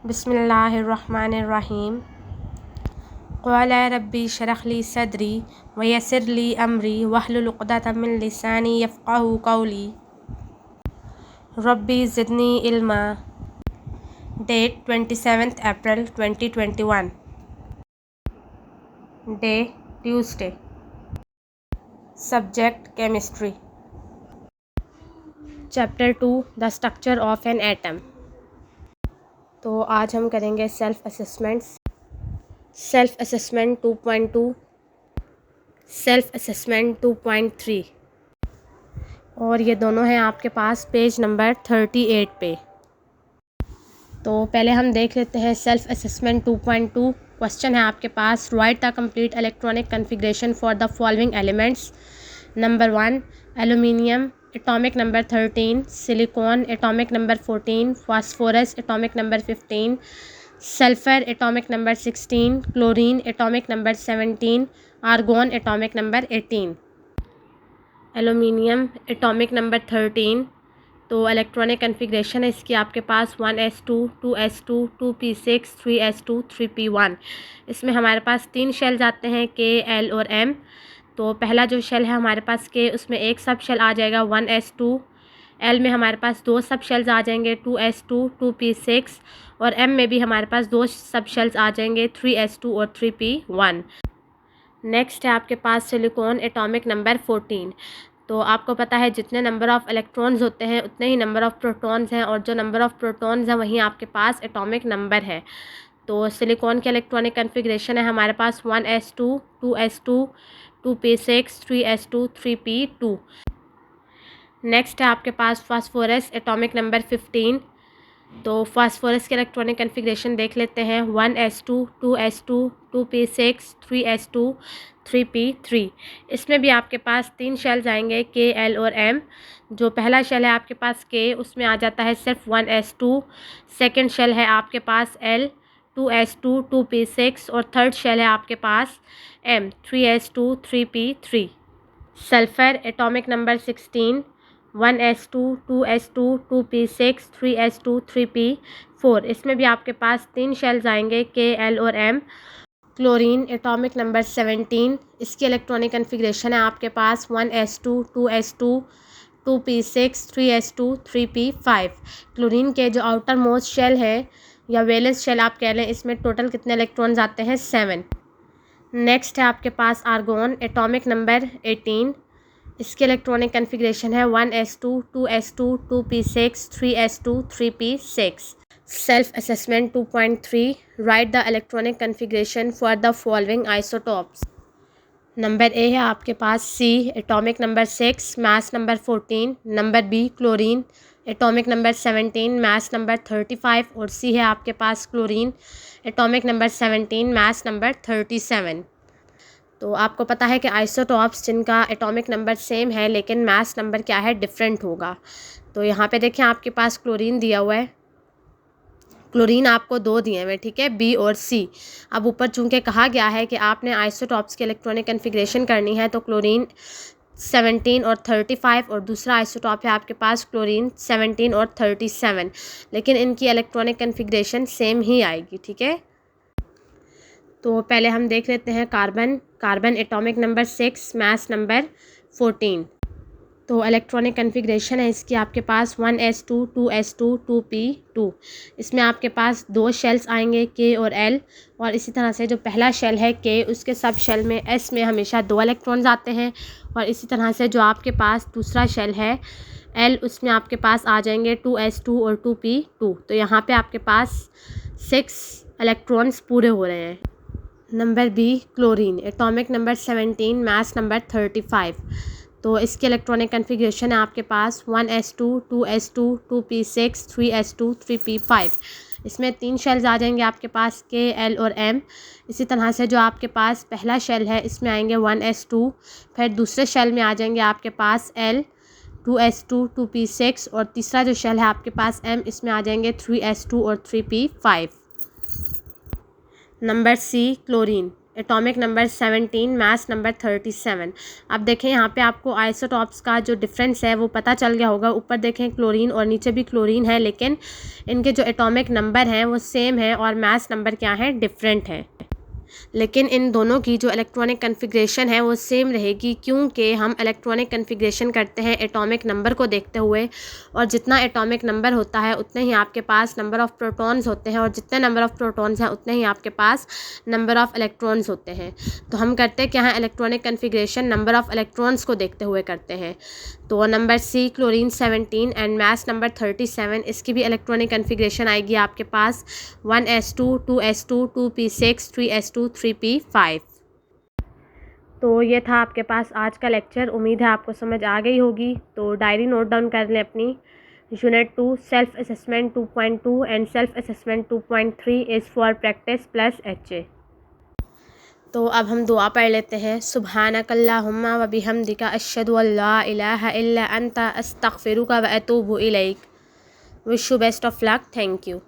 बिस्मिल्लाहिर्रहमानिर्रहीम। क़ाला रब्बी शरह ली सदरी वयस्सिर ली अमरी वहलुल उक़दतम मिन लिसानी यफ़क़हू क़ौली। रब्बी ज़िदनी इल्मा। Date 27 April 2021। Day Tuesday. Subject chemistry. Chapter 2 the structure of an atom. तो आज हम करेंगे self assessments. Self assessment 2.2, self assessment 2.3 और ये दोनों हैं आपके पास पेज नंबर 38 पे। तो पहले हम देख लेते हैं सेल्फ असेसमेंट 2.2। क्वेश्चन है आपके पास, write the complete electronic configuration for the following elements. Number 1 aluminium atomic number 13, silicon atomic number 14, phosphorus atomic number 15, sulphur atomic number 16, chlorine atomic number 17, argon atomic number 18। Aluminium atomic number 13, तो electronic configuration है इसकी आपके पास 1s2, 2s2, 2p6, 3s2, 3p1। इसमें हमारे पास 3 shells आते हैं K, L और M। तो पहला जो शेल है हमारे पास K, उसमें एक सब शेल आ जाएगा 1s2। L में हमारे पास 2 सब शेल्स आ जाएंगे 2s2, 2p6 और M में भी हमारे पास 2 सब शेल्स आ जाएंगे 3s2 और 3p1। नेक्स्ट है आपके पास सिलिकॉन एटॉमिक नंबर 14। तो आपको पता है जितने नंबर ऑफ़ इलेक्ट्रॉन्स होते हैं उतने ही नंबर ऑफ़ प्रोटॉन्स हैं, और जो नंबर ऑफ़ प्रोटॉन्स हैं वहीं आपके पास एटॉमिक नंबर है। तो सिलिकॉन के इलेक्ट्रॉनिक कन्फिग्रेशन है हमारे पास 1s2, 2s2, 2p6, 3s2, 3p2। Next है आपके पास फास्फोरस एटॉमिक नंबर 15। तो फास्फोरस के इलेक्ट्रॉनिक कन्फिग्रेशन देख लेते हैं 1s2, 2s2, 2p6, 3s2, 3p3। इसमें भी आपके पास 3 शेल्स आएंगे K, L और M। जो पहला शेल है आपके पास K, उसमें आ जाता है सिर्फ 1s2। सेकंड शेल है आपके पास L, 2s2, 2p6 और थर्ड शेल है आपके पास M, 3s2, 3p3। Sulphur atomic number 16, 1s2, 2s2, 2p6, 3s2, 3p4। इसमें भी आपके पास 3 शेल्स आएंगे K, L और M। क्लोरीन एटॉमिक नंबर 17, इसकी इलेक्ट्रॉनिक कन्फिग्रेशन है आपके पास 1s2, 2s2, 2p6, 3s2, 3p5। Chlorine के जो आउटर मोस्ट शेल है या वेलेंस शेल आप कह लें, इसमें टोटल कितने इलेक्ट्रॉन्स आते हैं 7। नेक्स्ट है आपके पास आर्गोन एटॉमिक नंबर 18। इसकी इलेक्ट्रॉनिक कन्फिग्रेशन है 1s2, 2s2, 2p6, 3s2, 3p6। Self assessment 2.3, write the electronic configuration for the following isotopes. Number A है आपके पास C atomic number 6, mass number 14। Number B chlorine atomic number 17, mass number 35 और C है आपके पास chlorine atomic number 17, mass number 37। तो आपको पता है कि आइसोटॉप्स जिनका एटॉमिक नंबर सेम है लेकिन मास नंबर क्या है, डिफरेंट होगा। तो यहाँ पे देखें आपके पास क्लोरीन दिया हुआ है, क्लोरीन आपको 2 दिए हुए, ठीक है, B और C। अब ऊपर चूंकि कहा गया है कि आपने आइसोटॉप्स की इलेक्ट्रॉनिक कन्फिग्रेशन करनी है, तो क्लोरीन 17 और 35 और दूसरा आइसोटॉप है आपके पास क्लोरीन 17 और 37, लेकिन इनकी इलेक्ट्रॉनिक कन्फिग्रेशन सेम ही आएगी, ठीक है। तो पहले हम देख लेते हैं carbon. Carbon atomic number 6, mass number 14। तो इलेक्ट्रॉनिक कन्फिग्रेशन है इसकी आपके पास 1s2, 2s2, 2p2। इसमें आपके पास 2 शेल्स आएंगे K और L, और इसी तरह से जो पहला शेल है K, उसके सब शेल में S में हमेशा 2 इलेक्ट्रॉन्स आते हैं, और इसी तरह से जो आपके पास दूसरा शेल है L, उसमें आपके पास आ जाएंगे 2s2 और 2p2। तो यहाँ पे आपके पास 6 इलेक्ट्रॉन्स पूरे हो रहे हैं। Number B chlorine atomic number 17, mass number 35। तो इसके इलेक्ट्रॉनिक कन्फिग्रेशन है आपके पास 1s2, 2s2, 2p6, 3s2, 3p5। इसमें 3 शेल्स आ जाएंगे आपके पास K, L और M। इसी तरह से जो आपके पास पहला शेल है इसमें आएंगे 1s2, फिर दूसरे शेल में आ जाएंगे आपके पास L, 2s2, 2p6 और तीसरा जो शेल है आपके पास M, इसमें आ जाएंगे 3s2 और 3p5। Number C chlorine atomic number 17, mass number 37। अब देखें यहाँ पे आपको आइसोटॉप्स का जो डिफरेंस है वो पता चल गया होगा। ऊपर देखें क्लोरीन और नीचे भी क्लोरीन है, लेकिन इनके जो एटॉमिक नंबर हैं वो सेम है और मास नंबर क्या है, डिफरेंट है। लेकिन इन दोनों की जो इलेक्ट्रॉनिक कन्फिग्रेशन है वो सेम रहेगी, क्योंकि हम इलेक्ट्रॉनिक कन्फिग्रेशन करते हैं एटॉमिक नंबर को देखते हुए, और जितना एटॉमिक नंबर होता है उतने ही आपके पास नंबर ऑफ़ प्रोटॉन्स होते हैं, और जितने नंबर ऑफ़ प्रोटॉन्स हैं उतने ही आपके पास नंबर ऑफ़ इलेक्ट्रॉन्स होते हैं। तो हम करते क्या हैं, electronic configuration number of electrons को देखते हुए करते हैं। तो number C chlorine 17 and mass number 37, इसकी भी इलेक्ट्रॉनिक कन्फिग्रेशन आएगी आपके पास 1s2 2s2 2p6 3s2 3p5। तो ये था आपके पास आज का लेक्चर। उम्मीद है आपको समझ आ गई होगी। तो डायरी नोट डाउन कर लें अपनी। Unit 2 self assessment 2.2 and self assessment 2.3 is for practice plus HA। तो अब हम दुआ पढ़ लेते हैं। सुब्हानकल्लाहुम्मा व बिहम्दिका अशहदु अल्ला इलाहा इल्ला अंता अस्तगफिरुका व अतूबु इलैक। Wish you best of luck. Thank you.